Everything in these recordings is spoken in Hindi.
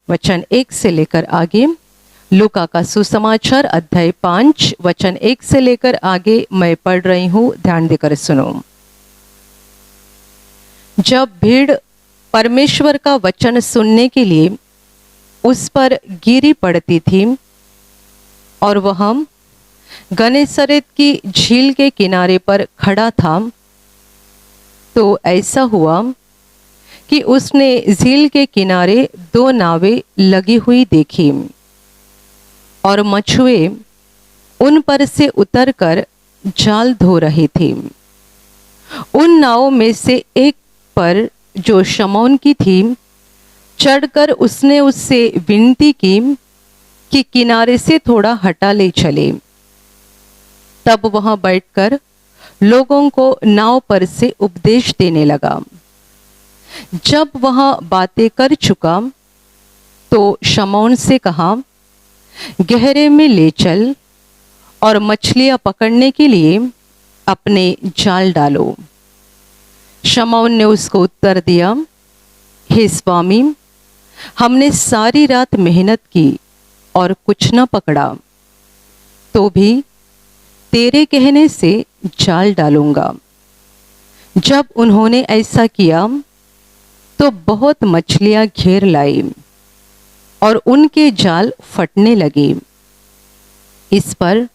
वचन 1 से लेकर आगे। लूका का सुसमाचार अध्याय 5 वचन 1 से लेकर आगे मैं पढ़ रही हूँ, ध्यान देकर सुनो। जब भीड़ परमेश्वर का वचन सुनने के लिए उस पर गिरी पड़ती थी और वह गनेसरेत की झील के किनारे पर खड़ा था, तो ऐसा हुआ कि उसने झील के किनारे 2 नावें लगी हुई देखी और मछुए उन पर से उतरकर जाल धो रहे थे। उन नावों में से एक पर, जो शमौन की थी, चढ़कर उसने उससे विनती की कि किनारे से थोड़ा हटा ले चले। तब वहां बैठकर लोगों को नाव पर से उपदेश देने लगा। जब वह बातें कर चुका तो शमौन से कहा, गहरे में ले चल और मछलियां पकड़ने के लिए अपने जाल डालो। शमौन ने उसको उत्तर दिया, हे स्वामी, हमने सारी रात मेहनत की और कुछ न पकड़ा, तो भी तेरे कहने से जाल डालूंगा। जब उन्होंने ऐसा किया तो बहुत मछलियां घेर लाई और उनके जाल फटने लगे। इस पर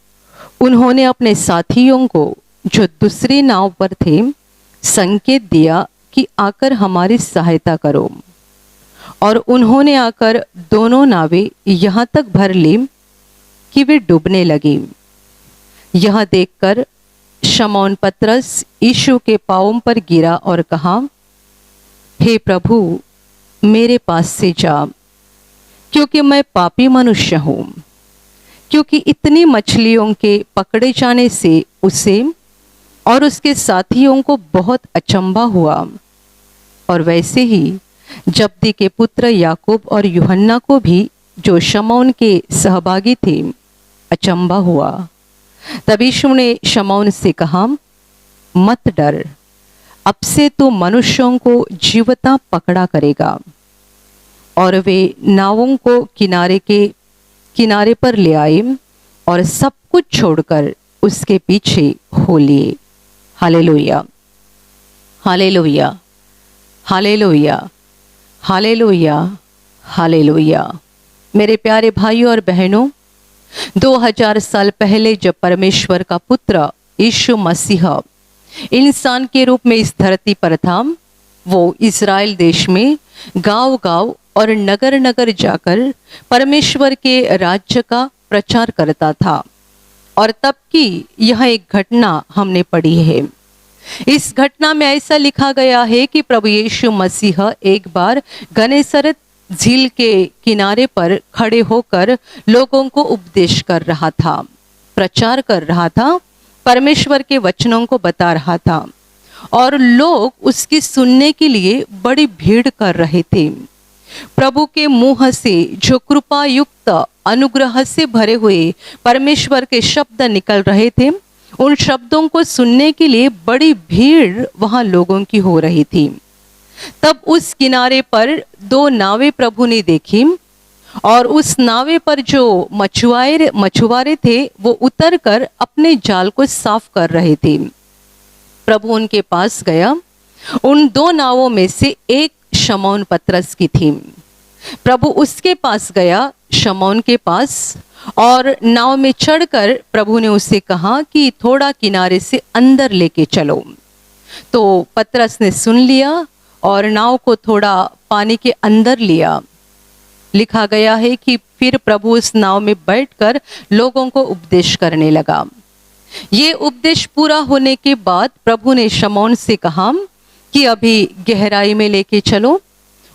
उन्होंने अपने साथियों को, जो दूसरी नाव पर थे, संकेत दिया कि आकर हमारी सहायता करो। और उन्होंने आकर दोनों नावें यहाँ तक भर ली कि वे डूबने लगी। यह देखकर शमौन पतरस यीशु के पांवों पर गिरा और कहा, हे प्रभु, मेरे पास से जा, क्योंकि मैं पापी मनुष्य हूँ। क्योंकि इतनी मछलियों के पकड़े जाने से उसे और उसके साथियों को बहुत अचंभा हुआ। और वैसे ही जब्दी के पुत्र याकूब और यूहन्ना को भी, जो शमौन के सहभागी थे, अचंभा हुआ। तब यीशु ने शमौन से कहा, मत डर, अब से तू मनुष्यों को जीवता पकड़ा करेगा। और वे नावों को किनारे पर ले आए और सब कुछ छोड़कर उसके पीछे हो लिए। Hallelujah, hallelujah, hallelujah, hallelujah, hallelujah. मेरे प्यारे भाइयों और बहनों, 2000 साल पहले जब परमेश्वर का पुत्र यीशु मसीह इंसान के रूप में इस धरती पर था, वो इज़राइल देश में गांव-गांव और नगर-नगर जाकर परमेश्वर के राज्य का प्रचार करता था। और तब की यह एक घटना हमने पढ़ी है। इस घटना में ऐसा लिखा गया है कि प्रभु यीशु मसीह एक बार गनेसरेत झील के किनारे पर खड़े होकर लोगों को उपदेश कर रहा था, प्रचार कर रहा था, परमेश्वर के वचनों को बता रहा था और लोग उसकी सुनने के लिए बड़ी भीड़ कर रहे थे। प्रभु के मुंह से जो कृपा युक्त अनुग्रह से भरे हुए परमेश्वर के शब्द निकल रहे थे, उन शब्दों को सुनने के लिए बड़ी भीड़ वहां लोगों की हो रही थी। तब उस किनारे पर 2 नावें प्रभु ने देखी और उस नावे पर जो मछुआरे थे, वो उतरकर अपने जाल को साफ कर रहे थे। प्रभु उनके पास गया। उन 2 नावों में से एक शमौन पतरस की थी। प्रभु उसके पास गया, शमौन के पास, और नाव में चढ़कर प्रभु ने उससे कहा कि थोड़ा किनारे से अंदर लेके चलो। तो पतरस ने सुन लिया और नाव को थोड़ा पानी के अंदर लिया। लिखा गया है कि फिर प्रभु उस नाव में बैठकर लोगों को उपदेश करने लगा। ये उपदेश पूरा होने के बाद प्रभु ने शमौन से कहा कि अभी गहराई में लेके चलो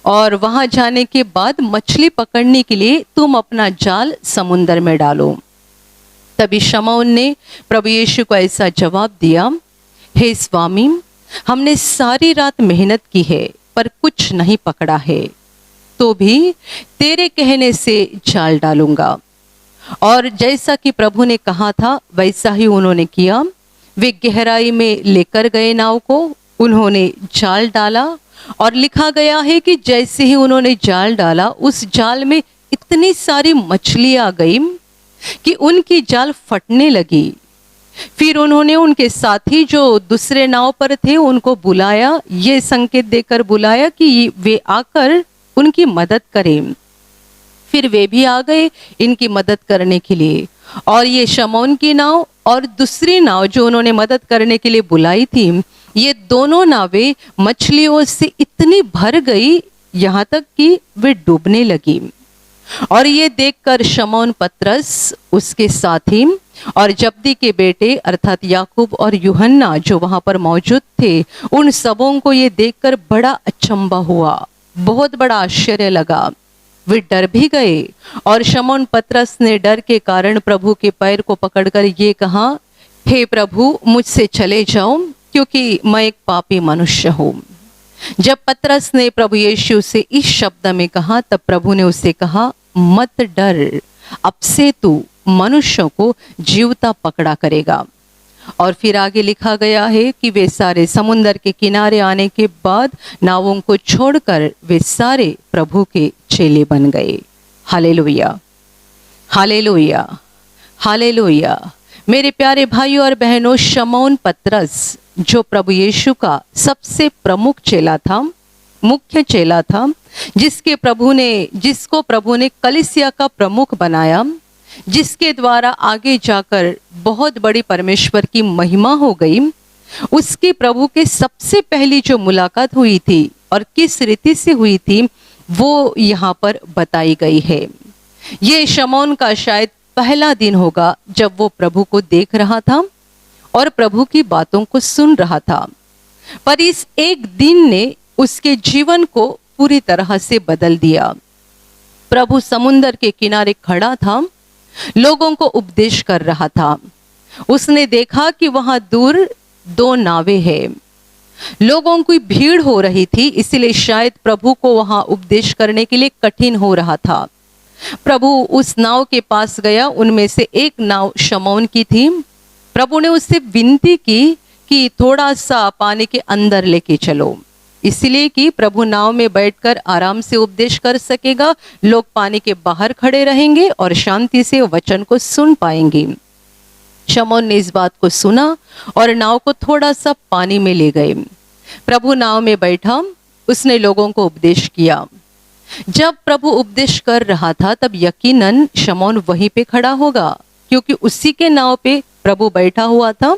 और वहां जाने के बाद मछली पकड़ने के लिए तुम अपना जाल समुद्र में डालो। तभी शमौन ने प्रभु यीशु को ऐसा जवाब दिया, हे स्वामी, हमने सारी रात मेहनत की है पर कुछ नहीं पकड़ा है, तो भी तेरे कहने से जाल डालूंगा। और जैसा कि प्रभु ने कहा था वैसा ही उन्होंने किया। वे गहराई में लेकर गए नाव को, उन्होंने जाल डाला और लिखा गया है कि जैसे ही उन्होंने जाल डाला, उस जाल में इतनी सारी मछली आ गई कि उनकी जाल फटने लगी। फिर उन्होंने उनके साथी जो दूसरे नाव पर थे उनको बुलाया, ये संकेत देकर बुलाया कि वे आकर उनकी मदद करें। फिर वे भी आ गए इनकी मदद करने के लिए, और ये शमौन की नाव और दूसरी नाव जो उन्होंने मदद करने के लिए बुलाई थी, ये दोनों नावें मछलियों से इतनी भर गई यहाँ तक कि वे डूबने लगी। और ये देखकर शमौन पतरस, उसके साथी और जब्दी के बेटे अर्थात याकूब और यूहन्ना जो वहां पर मौजूद थे, उन सबों को ये देखकर बड़ा अचंभा हुआ, बहुत बड़ा आश्चर्य लगा। वे डर भी गए और शमौन पतरस ने डर के कारण प्रभु के पैर को पकड़कर ये कहा, हे प्रभु, मुझसे चले जाओ, क्योंकि मैं एक पापी मनुष्य हूँ। जब पतरस ने प्रभु यीशु से इस शब्द में कहा, तब प्रभु ने उससे कहा, मत डर, अब से तू मनुष्यों को जीवता पकड़ा करेगा। और फिर आगे लिखा गया है कि वे सारे समुंदर के किनारे आने के बाद नावों को छोड़कर वे सारे प्रभु के चेले बन गए। Hallelujah, hallelujah, hallelujah. मेरे प्यारे भाइयों और बहनों, शमौन पतरस जो प्रभु यीशु का सबसे प्रमुख चेला था, मुख्य चेला था, जिसको प्रभु ने कलीसिया का प्रमुख बनाया, जिसके द्वारा आगे जाकर बहुत बड़ी परमेश्वर की महिमा हो गई, उसकी प्रभु के सबसे पहली जो मुलाकात हुई थी और किस रीति से हुई थी वो यहाँ पर बताई गई है। ये शमौन का शायद पहला दिन होगा जब वो प्रभु को देख रहा था और प्रभु की बातों को सुन रहा था, पर इस एक दिन ने उसके जीवन को पूरी तरह से बदल दिया। प्रभु समुंदर के किनारे खड़ा था, लोगों को उपदेश कर रहा था। उसने देखा कि वहां दूर दो नावें हैं, लोगों की भीड़ हो रही थी, इसलिए शायद प्रभु को वहां उपदेश करने के लिए कठिन हो रहा था। प्रभु उस नाव के पास गया, उनमें से एक नाव शमौन की थी। प्रभु ने उससे विनती की कि थोड़ा सा पानी के अंदर लेके चलो, इसलिए कि प्रभु नाव में बैठकर आराम से उपदेश कर सकेगा, लोग पानी के बाहर खड़े रहेंगे और शांति से वचन को सुन पाएंगे। शमौन ने इस बात को सुना और नाव को थोड़ा सा पानी में ले गए। प्रभु नाव में बैठा, उसने लोगों को उपदेश किया। जब प्रभु उपदेश कर रहा था तब यकीनन शमौन वहीं पे खड़ा होगा, क्योंकि उसी के नाव पे प्रभु बैठा हुआ था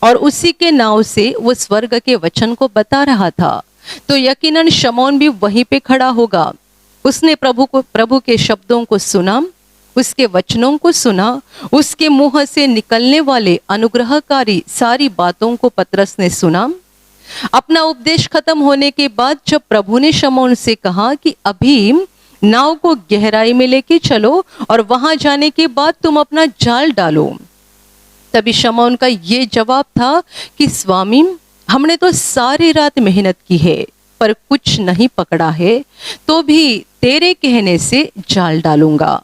और उसी के नाव से वो स्वर्ग के वचन को बता रहा था, तो यकीनन शमौन भी वहीं पे खड़ा होगा। उसने प्रभु के शब्दों को सुना, उसके वचनों को सुना, उसके मुंह से निकलने वाले अनुग्रहकारी सारी बातों को पतरस ने सुना। अपना उपदेश खत्म होने के बाद जब प्रभु ने शमौन से कहा कि अभी नाव को गहराई में लेके चलो और वहां जाने के बाद तुम अपना जाल डालो, तभी शमौन का ये जवाब था कि स्वामी, हमने तो सारी रात मेहनत की है पर कुछ नहीं पकड़ा है, तो भी तेरे कहने से जाल डालूंगा।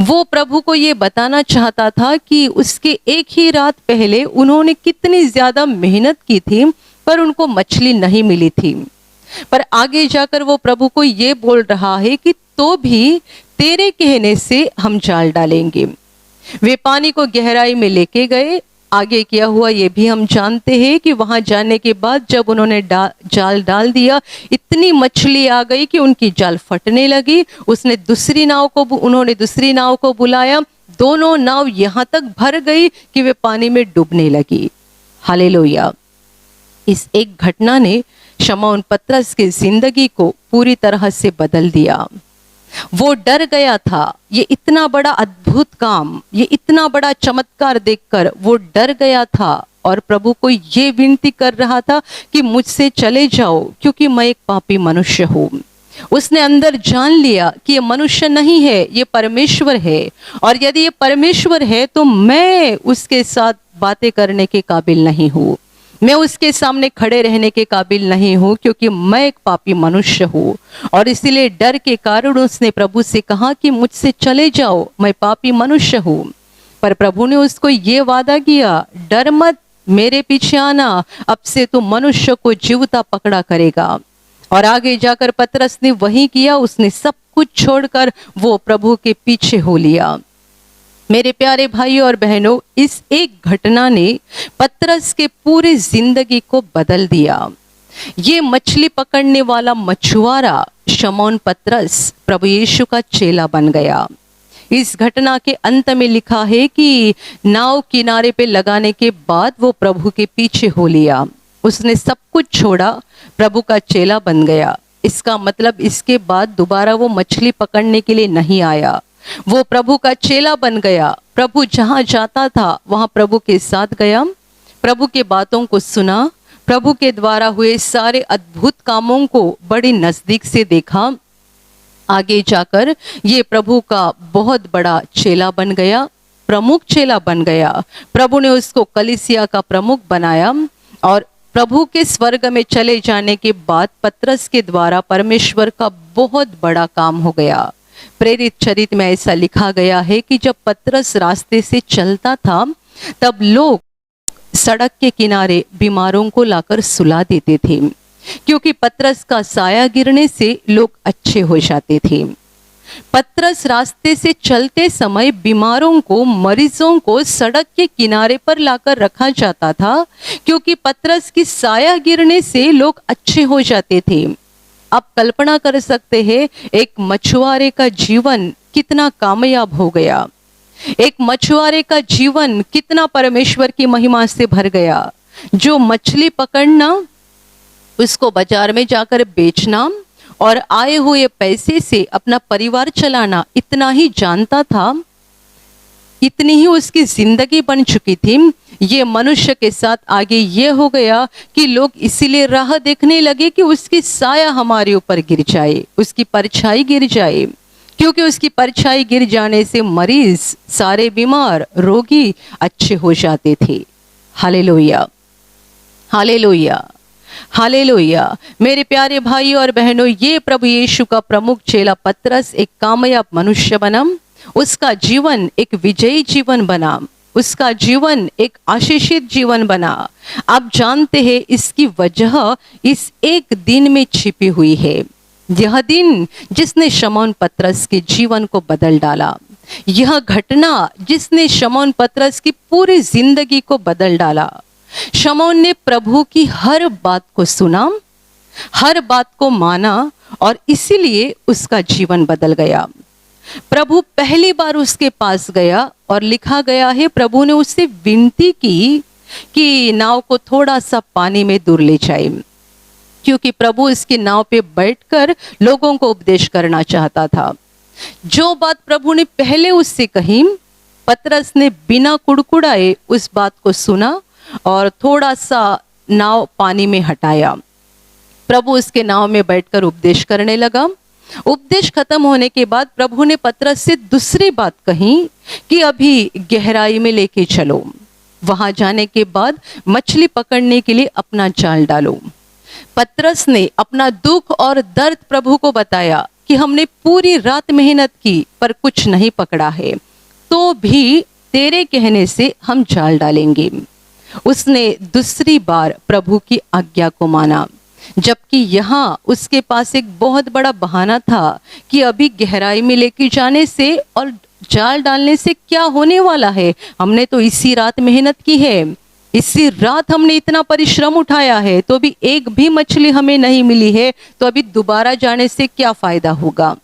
वो प्रभु को ये बताना चाहता था कि उसके एक ही रात पहले उन्होंने कितनी ज्यादा मेहनत की थी पर उनको मछली नहीं मिली थी, पर आगे जाकर वो प्रभु को ये बोल रहा है कि तो भी तेरे कहने से हम जाल डालेंगे। वे पानी को गहराई में लेके गए। आगे किया हुआ ये भी हम जानते हैं कि वहां जाने के बाद जब उन्होंने जाल डाल दिया, इतनी मछली आ गई कि उनकी जाल फटने लगी। उन्होंने दूसरी नाव को बुलाया, दोनों नाव यहाँ तक भर गई कि वे पानी में डूबने लगी। हालेलुया। इस एक घटना ने शमौन पतरस की जिंदगी को पूरी तरह से बदल दिया। वो डर गया था, ये इतना बड़ा अद्भुत काम, ये इतना बड़ा चमत्कार देखकर वो डर गया था और प्रभु को ये विनती कर रहा था कि मुझसे चले जाओ, क्योंकि मैं एक पापी मनुष्य हूँ। उसने अंदर जान लिया कि ये मनुष्य नहीं है, ये परमेश्वर है, और यदि ये परमेश्वर है तो मैं उसके साथ बातें करने के काबिल नहीं हूँ, मैं उसके सामने खड़े रहने के काबिल नहीं हूँ, क्योंकि मैं एक पापी मनुष्य हूँ। और इसीलिए डर के कारण उसने प्रभु से कहा कि मुझसे चले जाओ, मैं पापी मनुष्य हूँ। पर प्रभु ने उसको ये वादा किया, डर मत, मेरे पीछे आना, अब से तू मनुष्य को जीवता पकड़ा करेगा। और आगे जाकर पतरस ने वही किया, उसने सब कुछ छोड़कर वो प्रभु के पीछे हो लिया। मेरे प्यारे भाइयों और बहनों, इस एक घटना ने पतरस के पूरी जिंदगी को बदल दिया। ये मछली पकड़ने वाला मछुआरा शमौन पतरस प्रभु यीशु का चेला बन गया। इस घटना के अंत में लिखा है कि नाव किनारे पे लगाने के बाद वो प्रभु के पीछे हो लिया। उसने सब कुछ छोड़ा, प्रभु का चेला बन गया। इसका मतलब इसके बाद दोबारा वो मछली पकड़ने के लिए नहीं आया, वो प्रभु का चेला बन गया। प्रभु जहां जाता था वहां प्रभु के साथ गया, प्रभु के बातों को सुना, प्रभु के द्वारा हुए सारे अद्भुत कामों को बड़ी नजदीक से देखा। आगे जाकर ये प्रभु का बहुत बड़ा चेला बन गया, प्रमुख चेला बन गया। प्रभु ने उसको कलीसिया का प्रमुख बनाया और प्रभु के स्वर्ग में चले जाने के बाद पतरस के द्वारा परमेश्वर का बहुत बड़ा काम हो गया। प्रेरित चरित्र में ऐसा लिखा गया है कि जब पतरस रास्ते से चलता था तब लोग सड़क के किनारे बीमारों को लाकर सुला देते थे, क्योंकि पतरस का साया गिरने से लोग अच्छे हो जाते थे। पतरस रास्ते से चलते समय बीमारों को, मरीजों को सड़क के किनारे पर लाकर रखा जाता था, क्योंकि पतरस की साया गिरने से लोग अच्छे हो जाते थे। आप कल्पना कर सकते हैं एक मछुआरे का जीवन कितना कामयाब हो गया, एक मछुआरे का जीवन कितना परमेश्वर की महिमा से भर गया। जो मछली पकड़ना, उसको बाजार में जाकर बेचना और आए हुए पैसे से अपना परिवार चलाना, इतना ही जानता था, इतनी ही उसकी जिंदगी बन चुकी थी। ये मनुष्य के साथ आगे ये हो गया कि लोग इसीलिए राह देखने लगे कि उसकी साया हमारे ऊपर गिर जाए, उसकी परछाई गिर जाए, क्योंकि उसकी परछाई गिर जाने से मरीज, सारे बीमार, रोगी अच्छे हो जाते थे। Hallelujah, hallelujah, hallelujah. मेरे प्यारे भाइयों और बहनों, ये प्रभु यीशु का प्रमुख चेला पतरस एक कामयाब मनुष्य बना। उसका जीवन एक विजयी जीवन बना, उसका जीवन एक आशीषित जीवन बना। आप जानते हैं इसकी वजह इस एक दिन में छिपी हुई है। यह दिन जिसने शमौन पतरस के जीवन को बदल डाला, यह घटना जिसने शमौन पतरस की पूरी जिंदगी को बदल डाला। शमौन ने प्रभु की हर बात को सुना, हर बात को माना और इसीलिए उसका जीवन बदल गया। प्रभु पहली बार उसके पास गया और लिखा गया है प्रभु ने उससे विनती की कि नाव को थोड़ा सा पानी में दूर ले जाए, क्योंकि प्रभु इसकी नाव पे बैठकर लोगों को उपदेश करना चाहता था। जो बात प्रभु ने पहले उससे कही, पतरस ने बिना कुड़कुड़ाए उस बात को सुना और थोड़ा सा नाव पानी में हटाया। प्रभु उसके नाव में बैठकर उपदेश करने लगा। उपदेश खत्म होने के बाद प्रभु ने पतरस से दूसरी बात कही कि अभी गहराई में लेके चलो, वहां जाने के बाद मछली पकड़ने के लिए अपना जाल डालो। पतरस ने अपना दुख और दर्द प्रभु को बताया कि हमने पूरी रात मेहनत की पर कुछ नहीं पकड़ा है, तो भी तेरे कहने से हम जाल डालेंगे। उसने दूसरी बार प्रभु की आज्ञा को माना, जबकि यहाँ उसके पास एक बहुत बड़ा बहाना था कि अभी गहराई में लेके जाने से और जाल डालने से क्या होने वाला है। हमने तो इसी रात मेहनत की है, इसी रात हमने इतना परिश्रम उठाया है, तो भी एक भी मछली हमें नहीं मिली है, तो अभी दोबारा जाने से क्या फायदा होगा।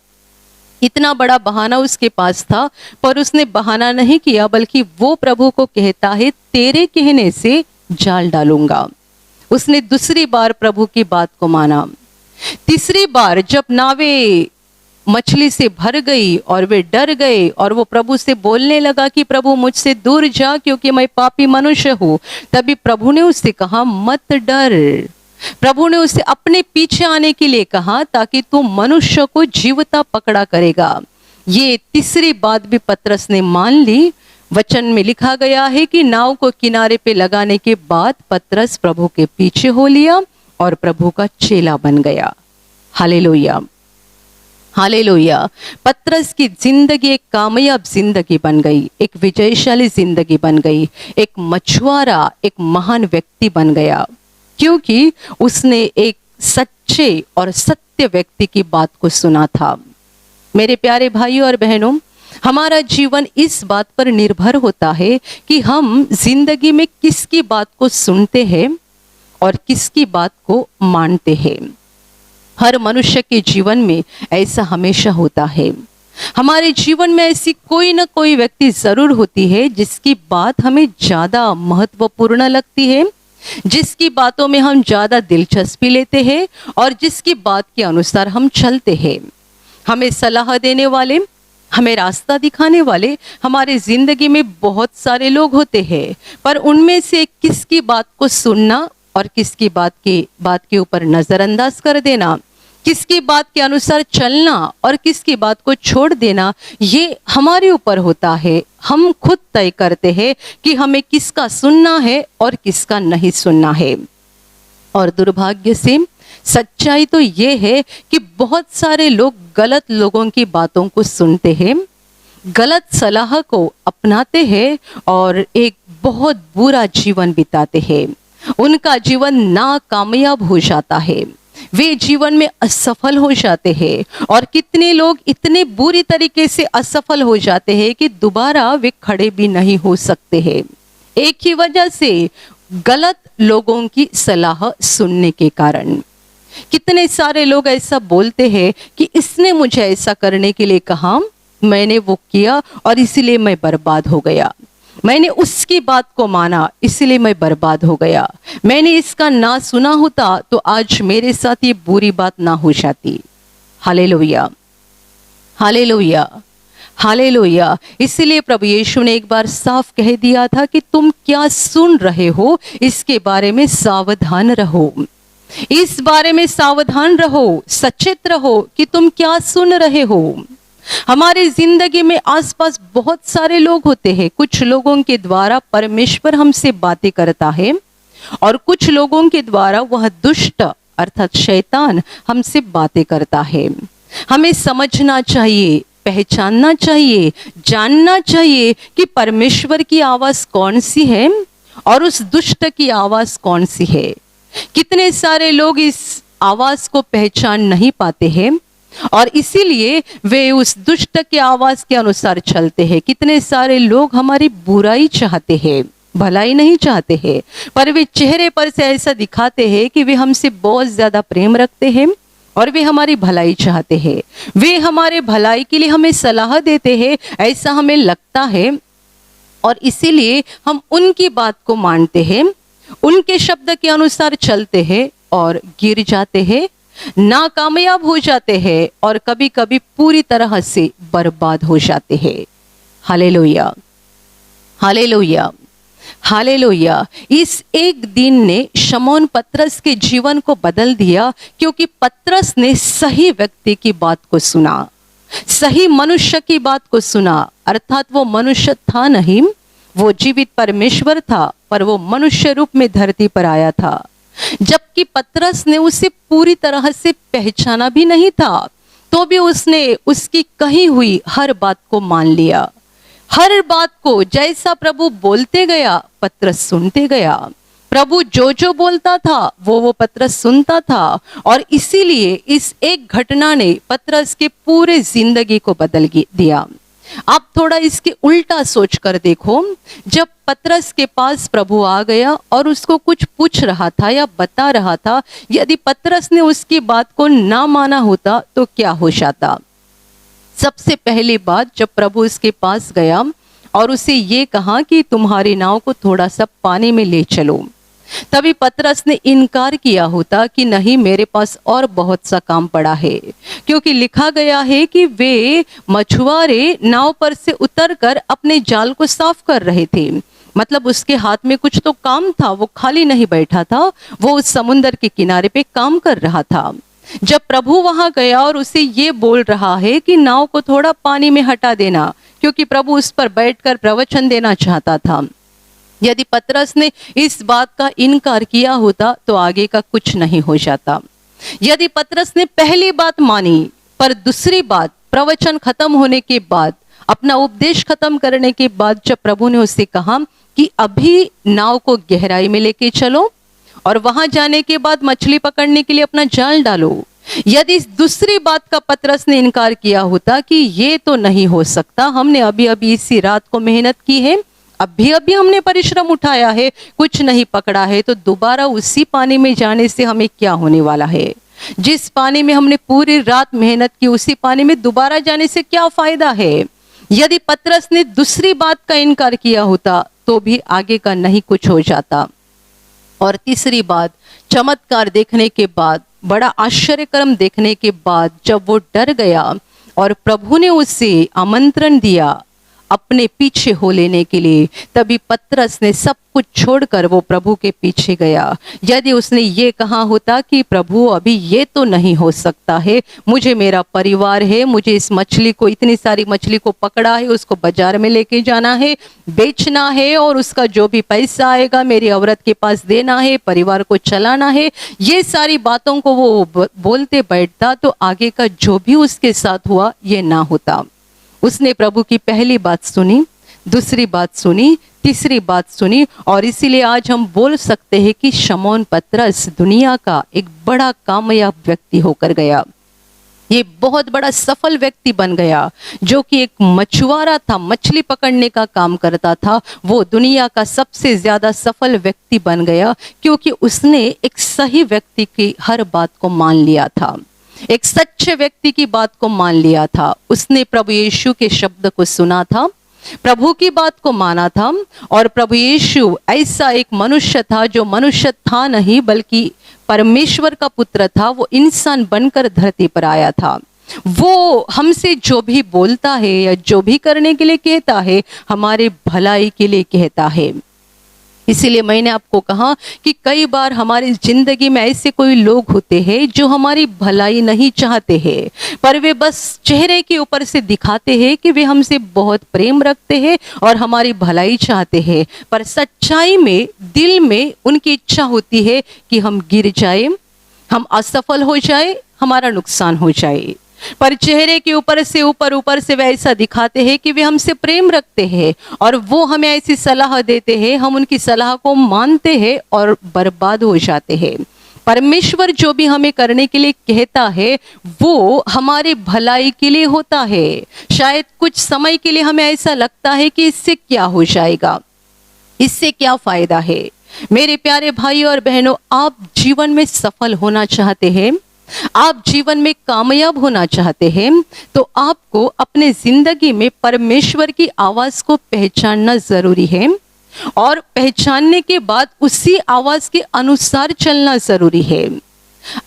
इतना बड़ा बहाना उसके पास था, पर उसने बहाना नहीं किया, बल्कि वो प्रभु को कहता है तेरे कहने से जाल डालूंगा। उसने दूसरी बार प्रभु की बात को माना। तीसरी बार जब नावें मछली से भर गई और वे डर गए और वो प्रभु से बोलने लगा कि प्रभु मुझसे दूर जा, क्योंकि मैं पापी मनुष्य हूं, तभी प्रभु ने उससे कहा मत डर। प्रभु ने उसे अपने पीछे आने के लिए कहा ताकि तू मनुष्य को जीवता पकड़ा करेगा। ये तीसरी बात भी पतरस ने मान ली। वचन में लिखा गया है कि नाव को किनारे पे लगाने के बाद पतरस प्रभु के पीछे हो लिया और प्रभु का चेला बन गया। Hallelujah, hallelujah. पतरस की जिंदगी एक कामयाब जिंदगी बन गई, एक विजयशाली जिंदगी बन गई, एक मछुआरा, एक महान व्यक्ति बन गया, क्योंकि उसने एक सच्चे और सत्य व्यक्ति की बात को सुना था। मेरे प्यारे भाइयों और बहनों, हमारा जीवन इस बात पर निर्भर होता है कि हम जिंदगी में किसकी बात को सुनते हैं और किसकी बात को मानते हैं। हर मनुष्य के जीवन में ऐसा हमेशा होता है। हमारे जीवन में ऐसी कोई ना कोई व्यक्ति जरूर होती है जिसकी बात हमें ज्यादा महत्वपूर्ण लगती है, जिसकी बातों में हम ज्यादा दिलचस्पी लेते हैं और जिसकी बात के अनुसार हम चलते हैं। हमें सलाह देने वाले, हमें रास्ता दिखाने वाले हमारे जिंदगी में बहुत सारे लोग होते हैं, पर उनमें से किसकी बात को सुनना और किसकी बात के ऊपर नजरअंदाज कर देना, किसकी बात के अनुसार चलना और किसकी बात को छोड़ देना, ये हमारे ऊपर होता है। हम खुद तय करते हैं कि हमें किसका सुनना है और किसका नहीं सुनना है। और दुर्भाग्य से सच्चाई तो ये है कि बहुत सारे लोग गलत लोगों की बातों को सुनते हैं, गलत सलाह को अपनाते हैं और एक बहुत बुरा जीवन बिताते हैं। उनका जीवन नाकामयाब हो जाता है, वे जीवन में असफल हो जाते हैं। और कितने लोग इतने बुरी तरीके से असफल हो जाते हैं कि दोबारा वे खड़े भी नहीं हो सकते हैं, एक ही वजह से, गलत लोगों की सलाह सुनने के कारण। कितने सारे लोग ऐसा बोलते हैं कि इसने मुझे ऐसा करने के लिए कहा, मैंने वो किया और इसीलिए मैं बर्बाद हो गया। मैंने उसकी बात को माना इसलिए मैं बर्बाद हो गया। मैंने इसका ना सुना होता तो आज मेरे साथ ये बुरी बात ना हो जाती। Hallelujah, hallelujah, hallelujah. इसलिए प्रभु यीशु ने एक बार साफ कह दिया था कि तुम क्या सुन रहे हो इसके बारे में सावधान रहो। इस बारे में सावधान रहो, सचेत रहो कि तुम क्या सुन रहे हो। हमारी जिंदगी में आसपास बहुत सारे लोग होते हैं। कुछ लोगों के द्वारा परमेश्वर हमसे बातें करता है और कुछ लोगों के द्वारा वह दुष्ट अर्थात शैतान हमसे बातें करता है। हमें समझना चाहिए, पहचानना चाहिए, जानना चाहिए कि परमेश्वर की आवाज कौन सी है और उस दुष्ट की आवाज कौन सी है। कितने सारे लोग इस आवाज को पहचान नहीं पाते हैं और इसीलिए वे उस दुष्ट की आवाज के अनुसार चलते हैं। कितने सारे लोग हमारी बुराई चाहते हैं, भलाई नहीं चाहते हैं, पर वे चेहरे पर से ऐसा दिखाते हैं कि वे हमसे बहुत ज्यादा प्रेम रखते हैं और वे हमारी भलाई चाहते हैं। वे हमारे भलाई के लिए हमें सलाह देते हैं, ऐसा हमें लगता है और इसीलिए हम उनकी बात को मानते हैं, उनके शब्द के अनुसार चलते हैं और गिर जाते हैं, नाकामयाब हो जाते हैं और कभी कभी पूरी तरह से बर्बाद हो जाते हैं। Hallelujah, hallelujah, hallelujah. इस एक दिन ने शमौन पतरस के जीवन को बदल दिया क्योंकि पतरस ने सही व्यक्ति की बात को सुना, सही मनुष्य की बात को सुना। अर्थात वो मनुष्य था नहीं, वो जीवित परमेश्वर था, पर वो मनुष्य रूप में धरती पर आया था। जबकि पतरस ने उसे पूरी तरह से पहचाना भी नहीं था, तो भी उसने उसकी कही हुई हर बात को मान लिया। हर बात को जैसा प्रभु बोलते गया पतरस सुनते गया। प्रभु जो जो बोलता था वो पतरस सुनता था और इसीलिए इस एक घटना ने पतरस के पूरे जिंदगी को बदल दिया। आप थोड़ा इसके उल्टा सोच कर देखो, जब पतरस के पास प्रभु आ गया और उसको कुछ पूछ रहा था या बता रहा था, यदि पतरस ने उसकी बात को ना माना होता तो क्या हो जाता। सबसे पहली बात, जब प्रभु उसके पास गया और उसे ये कहा कि तुम्हारी नाव को थोड़ा सा पानी में ले चलो, तभी पतरस ने इनकार किया होता कि नहीं, मेरे पास और बहुत सा काम पड़ा है। क्योंकि लिखा गया है कि वे मछुआरे नाव पर से उतरकर अपने जाल को साफ कर रहे थे। मतलब उसके हाथ में कुछ तो काम था, वो खाली नहीं बैठा था, वो उस समुद्र के किनारे पे काम कर रहा था। जब प्रभु वहां गया और उसे ये बोल रहा है कि नाव को थोड़ा पानी में हटा देना, क्योंकि प्रभु उस पर बैठकर प्रवचन देना चाहता था। यदि पतरस ने इस बात का इनकार किया होता तो आगे का कुछ नहीं हो जाता। यदि पतरस ने पहली बात मानी पर दूसरी बात प्रवचन खत्म होने के बाद, अपना उपदेश खत्म करने के बाद, जब प्रभु ने उससे कहा कि अभी नाव को गहराई में लेके चलो, और वहां जाने के बाद मछली पकड़ने के लिए अपना जाल डालो। यदि इस दूसरी बात का पतरस ने इनकार किया होता कि ये तो नहीं हो सकता, हमने अभी अभी इसी रात को मेहनत की है, अभी अभी हमने परिश्रम उठाया है, कुछ नहीं पकड़ा है, तो दोबारा उसी पानी में जाने से हमें क्या होने वाला है? जिस पानी में हमने पूरी रात मेहनत की, उसी पानी में दोबारा जाने से क्या फायदा है? यदि पतरस ने दूसरी बात का इनकार किया होता तो भी आगे का नहीं कुछ हो जाता। और तीसरी बात, चमत्कार देखने के बाद, बड़ा आश्चर्यक्रम देखने के बाद जब वो डर गया और प्रभु ने उसे आमंत्रण दिया अपने पीछे हो लेने के लिए, तभी पतरस ने सब कुछ छोड़कर वो प्रभु के पीछे गया। यदि उसने ये कहा होता कि प्रभु अभी ये तो नहीं हो सकता है, मुझे मेरा परिवार है, मुझे इस मछली को, इतनी सारी मछली को पकड़ा है, उसको बाजार में लेके जाना है, बेचना है, और उसका जो भी पैसा आएगा मेरी औरत के पास देना है, परिवार को चलाना है, ये सारी बातों को वो बोलते बैठता तो आगे का जो भी उसके साथ हुआ ये ना होता। उसने प्रभु की पहली बात सुनी, दूसरी बात सुनी, तीसरी बात सुनी, और इसीलिए आज हम बोल सकते हैं कि शमौन पतरस दुनिया का एक बड़ा कामयाब व्यक्ति होकर गया। ये बहुत बड़ा सफल व्यक्ति बन गया। जो कि एक मछुआरा था, मछली पकड़ने का काम करता था, वो दुनिया का सबसे ज्यादा सफल व्यक्ति बन गया, क्योंकि उसने एक सही व्यक्ति की हर बात को मान लिया था, एक सच्चे व्यक्ति की बात को मान लिया था। उसने प्रभु यीशु के शब्द को सुना था, प्रभु की बात को माना था, और प्रभु यीशु ऐसा एक मनुष्य था जो मनुष्य था नहीं बल्कि परमेश्वर का पुत्र था। वो इंसान बनकर धरती पर आया था। वो हमसे जो भी बोलता है या जो भी करने के लिए कहता है, हमारे भलाई के लिए कहता है। इसीलिए मैंने आपको कहा कि कई बार हमारी जिंदगी में ऐसे कोई लोग होते हैं जो हमारी भलाई नहीं चाहते हैं, पर वे बस चेहरे के ऊपर से दिखाते हैं कि वे हमसे बहुत प्रेम रखते हैं और हमारी भलाई चाहते हैं, पर सच्चाई में दिल में उनकी इच्छा होती है कि हम गिर जाए, हम असफल हो जाए, हमारा नुकसान हो जाए। पर चेहरे के ऊपर से वे ऐसा दिखाते हैं कि वे हमसे प्रेम रखते हैं और वो हमें ऐसी सलाह देते हैं, हम उनकी सलाह को मानते हैं और बर्बाद हो जाते हैं। परमेश्वर जो भी हमें करने के लिए कहता है वो हमारे भलाई के लिए होता है। शायद कुछ समय के लिए हमें ऐसा लगता है कि इससे क्या हो जाएगा, इससे क्या फायदा है। मेरे प्यारे भाई और बहनों, आप जीवन में सफल होना चाहते हैं, आप जीवन में कामयाब होना चाहते हैं, तो आपको अपने जिंदगी में परमेश्वर की आवाज को पहचानना जरूरी है और पहचानने के बाद उसी आवाज के अनुसार चलना जरूरी है।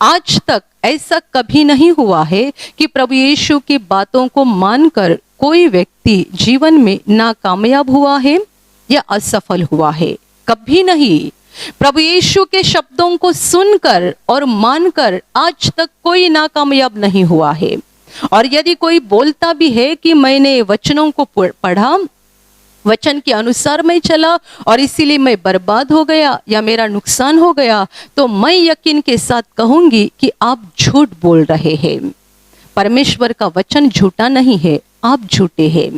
आज तक ऐसा कभी नहीं हुआ है कि प्रभु यीशु की बातों को मानकर कोई व्यक्ति जीवन में नाकामयाब हुआ है या असफल हुआ है, कभी नहीं। प्रभु यीशु के शब्दों को सुनकर और मानकर आज तक कोई नाकामयाब नहीं हुआ है। और यदि कोई बोलता भी है कि मैंने वचनों को पढ़ा, वचन के अनुसार मैं चला और इसीलिए मैं बर्बाद हो गया या मेरा नुकसान हो गया, तो मैं यकीन के साथ कहूंगी कि आप झूठ बोल रहे हैं। परमेश्वर का वचन झूठा नहीं है, आप झूठे हैं।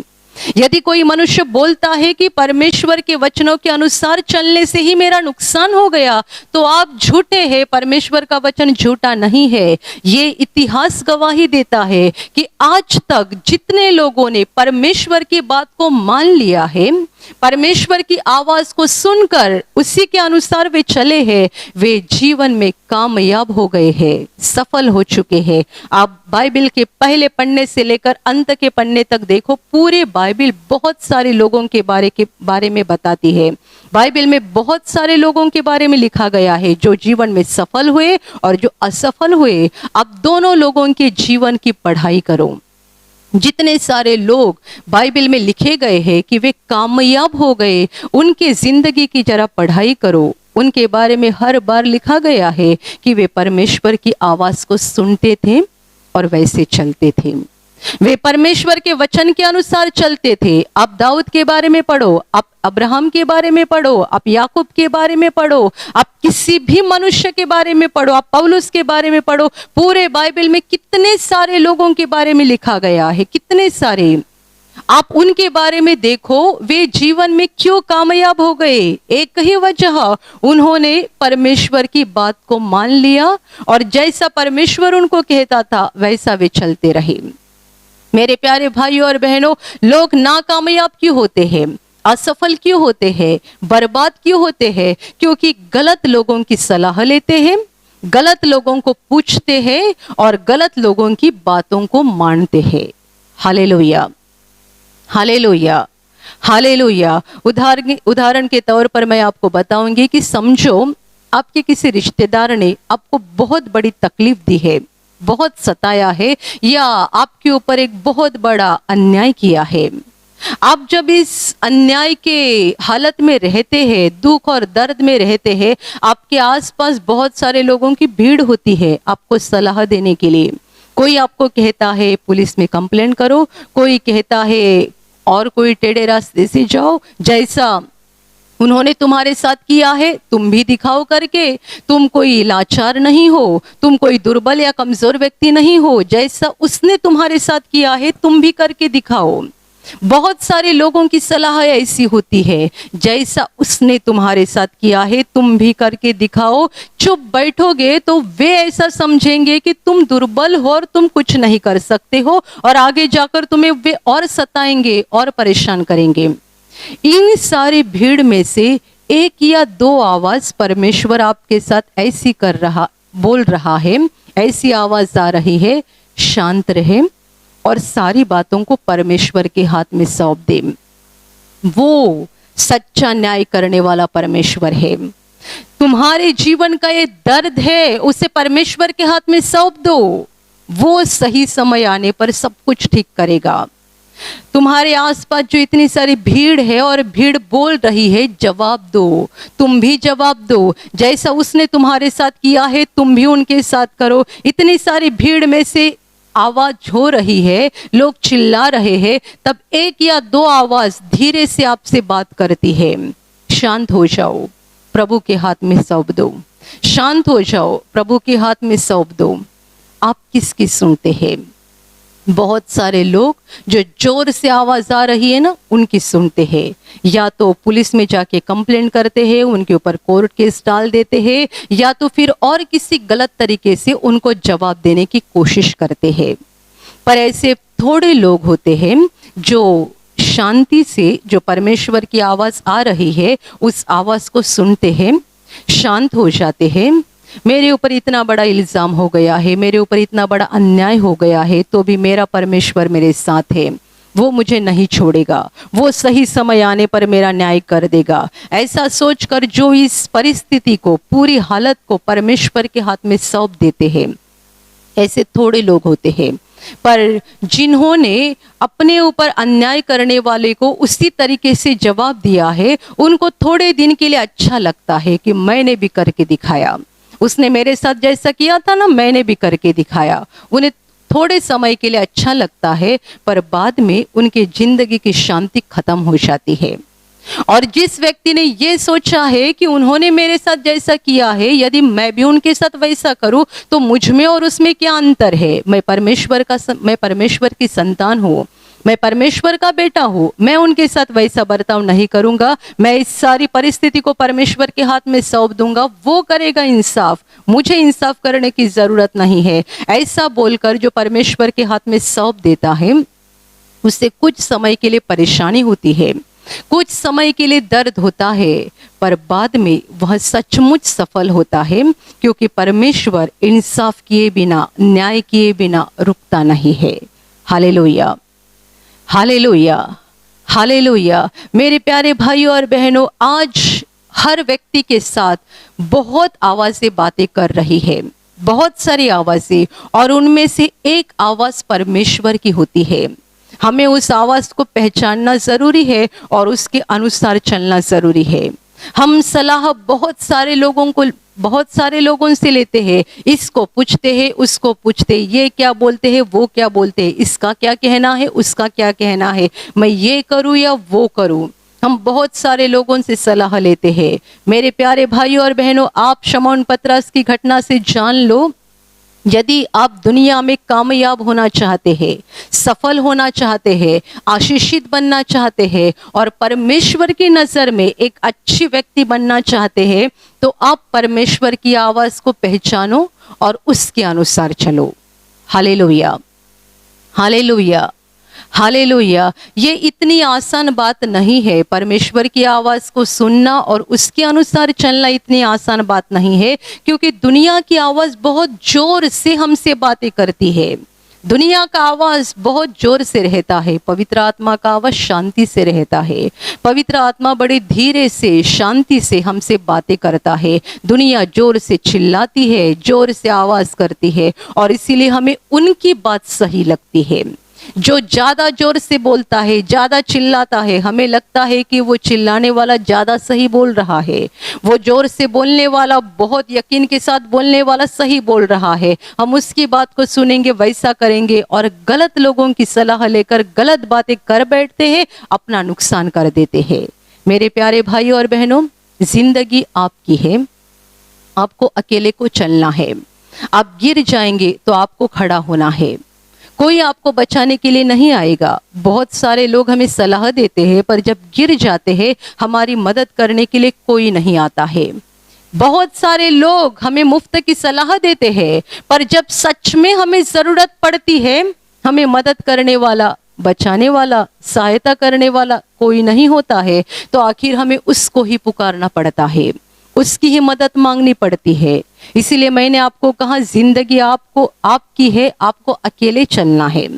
यदि कोई मनुष्य बोलता है कि परमेश्वर के वचनों के अनुसार चलने से ही मेरा नुकसान हो गया, तो आप झूठे हैं। परमेश्वर का वचन झूठा नहीं है। ये इतिहास गवाही देता है कि आज तक जितने लोगों ने परमेश्वर की बात को मान लिया है, परमेश्वर की आवाज को सुनकर उसी के अनुसार वे चले हैं, वे जीवन में कामयाब हो गए हैं, सफल हो चुके हैं। आप बाइबल के पहले पन्ने से लेकर अंत के पन्ने तक देखो, पूरे बाइबल बहुत सारे लोगों के बारे में बताती है। बाइबल में बहुत सारे लोगों के बारे में लिखा गया है जो जीवन में सफल हुए और जो असफल हुए। अब दोनों लोगों के जीवन की पढ़ाई करो। जितने सारे लोग बाइबल में लिखे गए हैं कि वे कामयाब हो गए, उनके जिंदगी की जरा पढ़ाई करो। उनके बारे में हर बार लिखा गया है कि वे परमेश्वर की आवाज को सुनते थे और वैसे चलते थे, वे परमेश्वर के वचन के अनुसार चलते थे। आप दाऊद के बारे में पढ़ो, आप अब्राहम के बारे में पढ़ो, आप याकूब के बारे में पढ़ो, आप किसी भी मनुष्य के बारे में पढ़ो, आप पौलुस के बारे में पढ़ो। पूरे बाइबल में कितने सारे लोगों के बारे में लिखा गया है, कितने सारे। आप उनके बारे में देखो, वे जीवन में क्यों कामयाब हो गए। एक ही वजह, उन्होंने परमेश्वर की बात को मान लिया और जैसा परमेश्वर उनको कहता था वैसा वे चलते रहे। मेरे प्यारे भाइयों और बहनों, लोग नाकामयाब क्यों होते हैं, असफल क्यों होते हैं, बर्बाद क्यों होते हैं? क्योंकि गलत लोगों की सलाह लेते हैं, गलत लोगों को पूछते हैं और गलत लोगों की बातों को मानते हैं। Hallelujah, hallelujah, hallelujah. उदाहरण के तौर पर मैं आपको बताऊंगी कि समझो आपके किसी रिश्तेदार ने आपको बहुत बड़ी तकलीफ दी है, बहुत सताया है, या आपके ऊपर एक बहुत बड़ा अन्याय किया है। आप जब इस अन्याय के हालत में रहते हैं, दुख और दर्द में रहते हैं, आपके आसपास बहुत सारे लोगों की भीड़ होती है आपको सलाह देने के लिए। कोई आपको कहता है पुलिस में कंप्लेंट करो, कोई कहता है और कोई टेढ़े रास्ते से जाओ, जैसा उन्होंने तुम्हारे साथ किया है तुम भी दिखाओ करके। तुम कोई लाचार नहीं हो, तुम कोई दुर्बल या कमजोर व्यक्ति नहीं हो, जैसा उसने तुम्हारे साथ किया है तुम भी करके दिखाओ। बहुत सारे लोगों की सलाह ऐसी होती है, जैसा उसने तुम्हारे साथ किया है तुम भी करके दिखाओ। चुप बैठोगे तो वे ऐसा समझेंगे कि तुम दुर्बल हो और तुम कुछ नहीं कर सकते हो, और आगे जाकर तुम्हें वे और सताएंगे और परेशान करेंगे। इन सारी भीड़ में से एक या दो आवाज परमेश्वर आपके साथ ऐसी बोल रहा है, ऐसी आवाज आ रही है, शांत रहे और सारी बातों को परमेश्वर के हाथ में सौंप दे। वो सच्चा न्याय करने वाला परमेश्वर है। तुम्हारे जीवन का ये दर्द है, उसे परमेश्वर के हाथ में सौंप दो, वो सही समय आने पर सब कुछ ठीक करेगा। तुम्हारे आसपास जो इतनी सारी भीड़ है और भीड़ बोल रही है, जवाब दो, तुम भी जवाब दो। जैसा उसने तुम्हारे साथ किया है तुम भी उनके साथ करो। इतनी सारी भीड़ में से आवाज हो रही है, लोग चिल्ला रहे हैं, तब एक या दो आवाज धीरे से आपसे बात करती है, शांत हो जाओ, प्रभु के हाथ में सौंप दो। शांत हो जाओ, प्रभु के हाथ में सौंप दो। आप किसकी सुनते हैं? बहुत सारे लोग जो जोर से आवाज आ रही है ना उनकी सुनते हैं, या तो पुलिस में जाके कंप्लेंट करते हैं, उनके ऊपर कोर्ट केस डाल देते हैं, या तो फिर और किसी गलत तरीके से उनको जवाब देने की कोशिश करते हैं। पर ऐसे थोड़े लोग होते हैं जो शांति से, जो परमेश्वर की आवाज आ रही है उस आवाज को सुनते हैं, शांत हो जाते हैं। मेरे ऊपर इतना बड़ा इल्जाम हो गया है, मेरे ऊपर इतना बड़ा अन्याय हो गया है, तो भी मेरा परमेश्वर मेरे साथ है, वो मुझे नहीं छोड़ेगा, वो सही समय आने पर मेरा न्याय कर देगा। ऐसा सोचकर जो इस परिस्थिति को, पूरी हालत को परमेश्वर के हाथ में सौंप देते हैं, ऐसे थोड़े लोग होते हैं। पर जिन्होंने अपने ऊपर अन्याय करने वाले को उसी तरीके से जवाब दिया है, उनको थोड़े दिन के लिए अच्छा लगता है कि मैंने भी करके दिखाया, उसने मेरे साथ जैसा किया था ना मैंने भी करके दिखाया। उन्हें थोड़े समय के लिए अच्छा लगता है, पर बाद में उनकी जिंदगी की शांति खत्म हो जाती है। और जिस व्यक्ति ने ये सोचा है कि उन्होंने मेरे साथ जैसा किया है, यदि मैं भी उनके साथ वैसा करूं तो मुझ में और उसमें क्या अंतर है? मैं परमेश्वर की संतान हूँ, मैं परमेश्वर का बेटा हूँ, मैं उनके साथ वैसा बर्ताव नहीं करूंगा, मैं इस सारी परिस्थिति को परमेश्वर के हाथ में सौंप दूंगा, वो करेगा इंसाफ, मुझे इंसाफ करने की जरूरत नहीं है। ऐसा बोलकर जो परमेश्वर के हाथ में सौंप देता है, उससे कुछ समय के लिए परेशानी होती है, कुछ समय के लिए दर्द होता है, पर बाद में वह सचमुच सफल होता है, क्योंकि परमेश्वर इंसाफ किए बिना, न्याय किए बिना रुकता नहीं है। Hallelujah, hallelujah, hallelujah. मेरे प्यारे भाइयों और बहनों, आज हर व्यक्ति के साथ बहुत आवाजें बातें कर रही है, बहुत सारी आवाजें, और उनमें से एक आवाज परमेश्वर की होती है। हमें उस आवाज को पहचानना जरूरी है और उसके अनुसार चलना जरूरी है। हम सलाह बहुत सारे लोगों से लेते हैं, इसको पूछते हैं, उसको पूछते, ये क्या बोलते हैं, वो क्या बोलते हैं, इसका क्या कहना है, उसका क्या कहना है, मैं ये करूं या वो करूं। हम बहुत सारे लोगों से सलाह लेते हैं। मेरे प्यारे भाइयों और बहनों, आप शमौन पतरस की घटना से जान लो, यदि आप दुनिया में कामयाब होना चाहते हैं, सफल होना चाहते हैं, आशीषित बनना चाहते हैं और परमेश्वर की नज़र में एक अच्छी व्यक्ति बनना चाहते हैं, तो आप परमेश्वर की आवाज़ को पहचानो और उसके अनुसार चलो। Hallelujah, hallelujah, hallelujah. ये इतनी आसान बात नहीं है। परमेश्वर की आवाज़ को सुनना और उसके अनुसार चलना इतनी आसान बात नहीं है, क्योंकि दुनिया की आवाज़ बहुत जोर से हमसे बातें करती है। दुनिया का आवाज़ बहुत जोर से रहता है, पवित्र आत्मा का आवाज़ शांति से रहता है। पवित्र आत्मा बड़े धीरे से, शांति से हमसे बातें करता है। दुनिया जोर से चिल्लाती है, जोर से आवाज़ करती है, और इसीलिए हमें उनकी बात सही लगती है। जो ज़्यादा जोर से बोलता है, ज़्यादा चिल्लाता है, हमें लगता है कि वो चिल्लाने वाला ज़्यादा सही बोल रहा है। वो जोर से बोलने वाला, बहुत यकीन के साथ बोलने वाला सही बोल रहा है। हम उसकी बात को सुनेंगे, वैसा करेंगे और गलत लोगों की सलाह लेकर गलत बातें कर बैठते हैं, अपना नुकसान कर देते हैं। मेरे प्यारे भाई और बहनों, जिंदगी आपकी है, आपको अकेले को चलना है। आप गिर जाएंगे तो आपको खड़ा होना है। कोई आपको बचाने के लिए नहीं आएगा। बहुत सारे लोग हमें सलाह देते हैं, पर जब गिर जाते हैं हमारी मदद करने के लिए कोई नहीं आता है। बहुत सारे लोग हमें मुफ्त की सलाह देते हैं, पर जब सच में हमें ज़रूरत पड़ती है, हमें मदद करने वाला, बचाने वाला, सहायता करने वाला कोई नहीं होता है, तो आखिर हमें उसको ही पुकारना पड़ता है, उसकी ही मदद मांगनी पड़ती है। इसीलिए मैंने आपको कहा, जिंदगी आपको, आपकी है, आपको अकेले चलना है,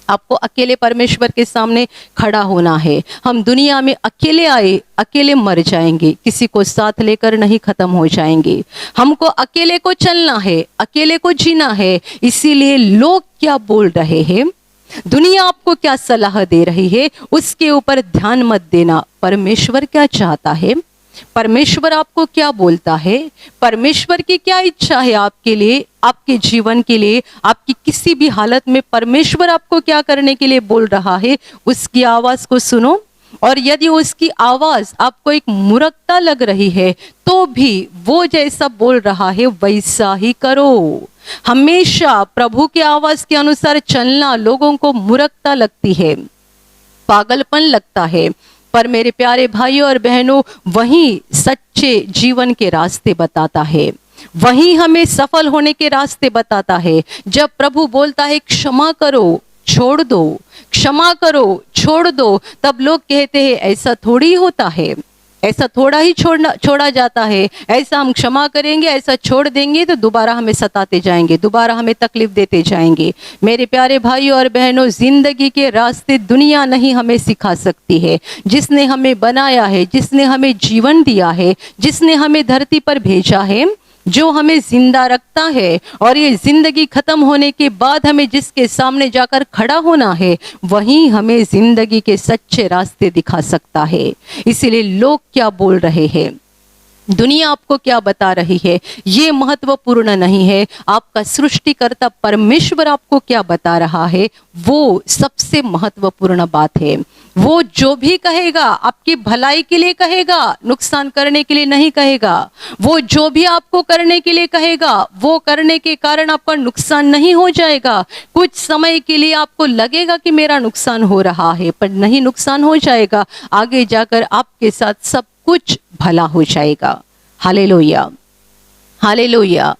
आपको अकेले परमेश्वर के सामने खड़ा होना है। हम दुनिया में अकेले आए, अकेले मर जाएंगे, किसी को साथ लेकर नहीं खत्म हो जाएंगे। हमको अकेले को चलना है, अकेले को जीना है। इसीलिए लोग क्या बोल रहे हैं, दुनिया आपको क्या सलाह दे रही है, उसके ऊपर ध्यान मत देना। परमेश्वर क्या चाहता है, परमेश्वर आपको क्या बोलता है, परमेश्वर की क्या इच्छा है आपके लिए, आपके जीवन के लिए, आपकी किसी भी हालत में परमेश्वर आपको क्या करने के लिए बोल रहा है, उसकी आवाज़ को सुनो। और यदि उसकी आवाज़ आपको एक मूर्खता लग रही है, तो भी वो जैसा बोल रहा है वैसा ही करो। हमेशा प्रभु की आवाज़ के अनुसार चलना लोगों को मूर्खता लगती है, पागलपन लगता है, पर मेरे प्यारे भाइयों और बहनों, वही सच्चे जीवन के रास्ते बताता है, वही हमें सफल होने के रास्ते बताता है। जब प्रभु बोलता है क्षमा करो, छोड़ दो, क्षमा करो, छोड़ दो, तब लोग कहते हैं ऐसा थोड़ी होता है, ऐसा थोड़ा ही छोड़ा जाता है, ऐसा हम क्षमा करेंगे, ऐसा छोड़ देंगे तो दोबारा हमें सताते जाएंगे, दोबारा हमें तकलीफ देते जाएंगे। मेरे प्यारे भाइयों और बहनों, जिंदगी के रास्ते दुनिया नहीं हमें सिखा सकती है। जिसने हमें बनाया है, जिसने हमें जीवन दिया है, जिसने हमें धरती पर भेजा है, जो हमें जिंदा रखता है, और ये जिंदगी खत्म होने के बाद हमें जिसके सामने जाकर खड़ा होना है, वही हमें जिंदगी के सच्चे रास्ते दिखा सकता है। इसीलिए लोग क्या बोल रहे हैं, दुनिया आपको क्या बता रही है, ये महत्वपूर्ण नहीं है। आपका सृष्टिकर्ता परमेश्वर आपको क्या बता रहा है, वो सबसे महत्वपूर्ण बात है। वो जो भी कहेगा आपकी भलाई के लिए कहेगा, नुकसान करने के लिए नहीं कहेगा। वो जो भी आपको करने के लिए कहेगा, वो करने के कारण आपका नुकसान नहीं हो जाएगा। कुछ समय के लिए आपको लगेगा कि मेरा नुकसान हो रहा है, पर नहीं, नुकसान हो जाएगा। आगे जाकर आपके साथ सब कुछ भला हो जाएगा। Hallelujah, hallelujah,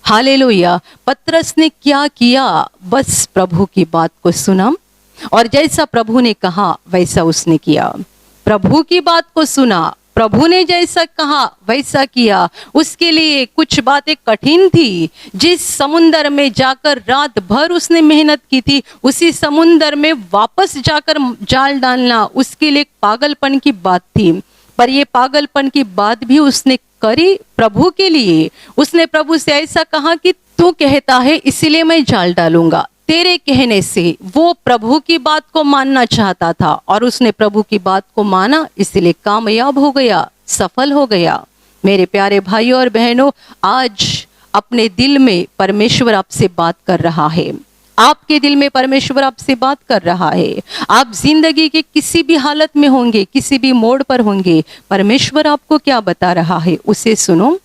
hallelujah. पतरस ने क्या किया, बस प्रभु की बात को सुना और जैसा प्रभु ने कहा वैसा उसने किया। प्रभु की बात को सुना, प्रभु ने जैसा कहा वैसा किया। उसके लिए कुछ बातें कठिन थी। जिस समुंदर में जाकर रात भर उसने मेहनत की थी, उसी समुंदर में वापस जाकर जाल डालना उसके लिए पागलपन की बात थी। पर ये पागलपन की बात भी उसने करी प्रभु के लिए। उसने प्रभु से ऐसा कहा कि तू कहता है इसीलिए मैं जाल डालूंगा। तेरे कहने से वो प्रभु की बात को मानना चाहता था और उसने प्रभु की बात को माना, इसलिए कामयाब हो गया, सफल हो गया। मेरे प्यारे भाइयों और बहनों, आज अपने दिल में परमेश्वर आपसे बात कर रहा है। आपके दिल में परमेश्वर आपसे बात कर रहा है। आप जिंदगी के किसी भी हालत में होंगे, किसी भी मोड़ पर होंगे, परमेश्वर आपको क्या बता रहा है उसे सुनो,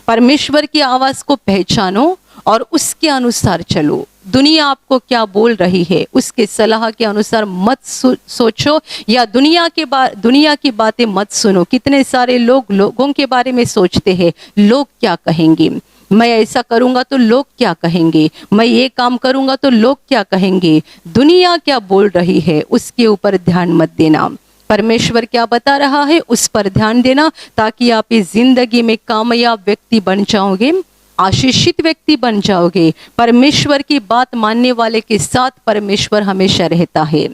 परमेश्वर की आवाज को पहचानो और उसके अनुसार चलो। दुनिया आपको क्या बोल रही है उसके सलाह के अनुसार मत सोचो, या दुनिया की बातें मत सुनो। कितने सारे लोगों के बारे में सोचते हैं, लोग क्या कहेंगे, मैं ऐसा करूंगा तो लोग क्या कहेंगे, मैं ये काम करूंगा तो लोग क्या कहेंगे। दुनिया क्या बोल रही है उसके ऊपर ध्यान मत देना। परमेश्वर क्या बता रहा है उस पर ध्यान देना, ताकि आप इस जिंदगी में कामयाब व्यक्ति बन जाओगे, आशीषित व्यक्ति बन जाओगे। परमेश्वर की बात मानने वाले के साथ परमेश्वर हमेशा रहता है।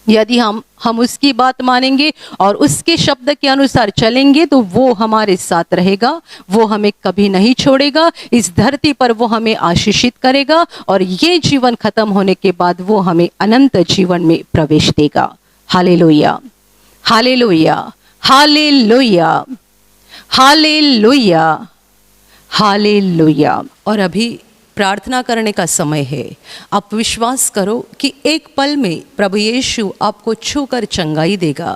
यदि हम उसकी बात मानेंगे और उसके शब्द के अनुसार चलेंगे तो वो हमारे साथ रहेगा, वो हमें कभी नहीं छोड़ेगा। इस धरती पर वो हमें आशीषित करेगा और ये जीवन खत्म होने के बाद वो हमें अनंत जीवन में प्रवेश देगा। Hallelujah, hallelujah, hallelujah, hallelujah, hallelujah. और अभी प्रार्थना करने का समय है। आप विश्वास करो कि एक पल में प्रभु यीशु आपको छूकर चंगाई देगा।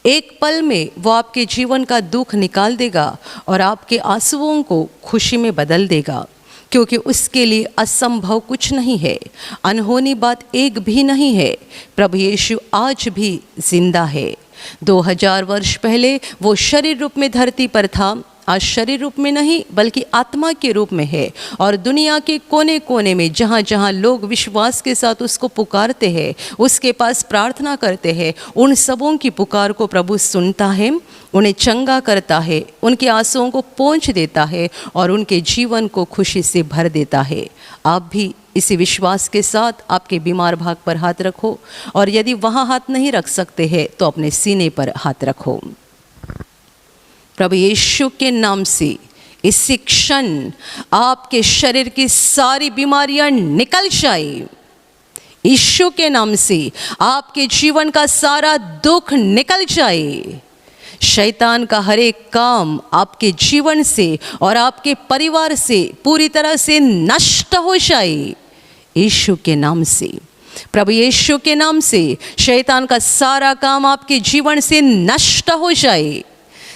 एक पल में वो आपके जीवन का दुख निकाल देगा और आपके आंसुओं को खुशी में बदल देगा, क्योंकि उसके लिए असंभव कुछ नहीं है, अनहोनी बात एक भी नहीं है। प्रभु यीशु आज भी जिंदा है। 2000 वर्ष पहले वो शरीर रूप में धरती पर था, आज शरीर रूप में नहीं बल्कि आत्मा के रूप में है। और दुनिया के कोने कोने में जहाँ जहाँ लोग विश्वास के साथ उसको पुकारते हैं, उसके पास प्रार्थना करते हैं, उन सबों की पुकार को प्रभु सुनता है, उन्हें चंगा करता है, उनके आंसुओं को पोंछ देता है और उनके जीवन को खुशी से भर देता है। आप भी इसी विश्वास के साथ आपके बीमार भाग पर हाथ रखो, और यदि वहाँ हाथ नहीं रख सकते हैं तो अपने सीने पर हाथ रखो। प्रभु यीशु के नाम से इसी क्षण आपके शरीर की सारी बीमारियां निकल जाए। यीशु के नाम से आपके जीवन का सारा दुख निकल जाए। शैतान का हर एक काम आपके जीवन से और आपके परिवार से पूरी तरह से नष्ट हो जाए। यीशु के नाम से, प्रभु यीशु के नाम से शैतान का सारा काम आपके जीवन से नष्ट हो जाए।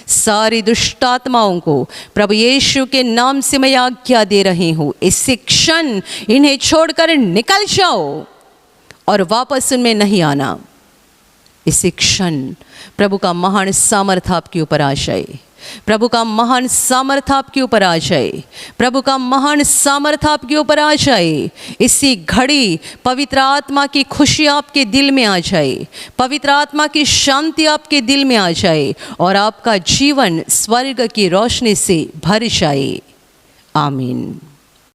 सारी दुष्ट आत्माओं को प्रभु यीशु के नाम से मैं आज्ञा दे रही हूँ, इसी क्षण इन्हें छोड़कर निकल जाओ और वापस उनमें नहीं आना। इसी क्षण प्रभु का महान सामर्थ आपके ऊपर आ जाए, प्रभु का महान सामर्थ आपके ऊपर आ जाए, प्रभु का महान सामर्थ आपके ऊपर आ जाए। इसी घड़ी पवित्र आत्मा की खुशी आपके दिल में आ जाए, पवित्र आत्मा की शांति आपके दिल में आ जाए और आपका जीवन स्वर्ग की रोशनी से भर जाए। आमीन।